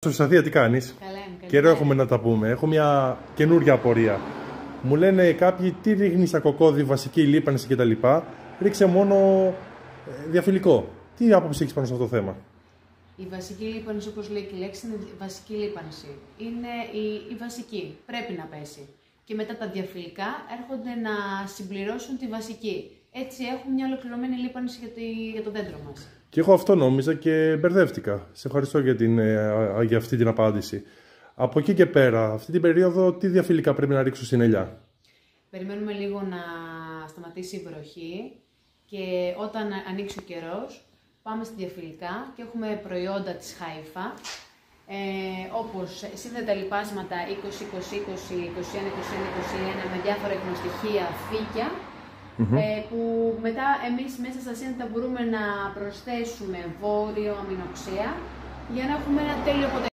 Σοφισταθία, τι κάνεις? Καλά είμαι. Καιρό έχουμε να τα πούμε. Έχω μια καινούργια απορία. Μου λένε κάποιοι τι ρίχνει στα κοκόδι, βασική λίπανση κτλ. Ρίξε μόνο διαφυλικό. Τι άποψη έχεις πάνω σε αυτό το θέμα? Η βασική λίπανση, όπως λέει και η λέξη, είναι βασική λίπανση. Είναι η βασική. Πρέπει να πέσει. Και μετά τα διαφυλικά έρχονται να συμπληρώσουν τη βασική. Έτσι έχουμε μια ολοκληρωμένη λίπανση για το δέντρο μας. Και εγώ αυτό νόμιζα και μπερδεύτηκα. Σε ευχαριστώ για αυτή την απάντηση. Από εκεί και πέρα, αυτή την περίοδο, τι διαφυλικά πρέπει να ρίξω στην ελιά? Περιμένουμε λίγο να σταματήσει η βροχή και όταν ανοίξει ο καιρός, πάμε στη διαφυλικά και έχουμε προϊόντα της Χάιφα, όπως σύνθετα λιπάσματα 20-20-20, 21-21-21 με διάφορα εκνοστοιχεία, φύκια, που μετά εμείς μέσα στα σύνθετα μπορούμε να προσθέσουμε βόρειο αμινοξέα για να έχουμε ένα τέλειο αποτέλεσμα.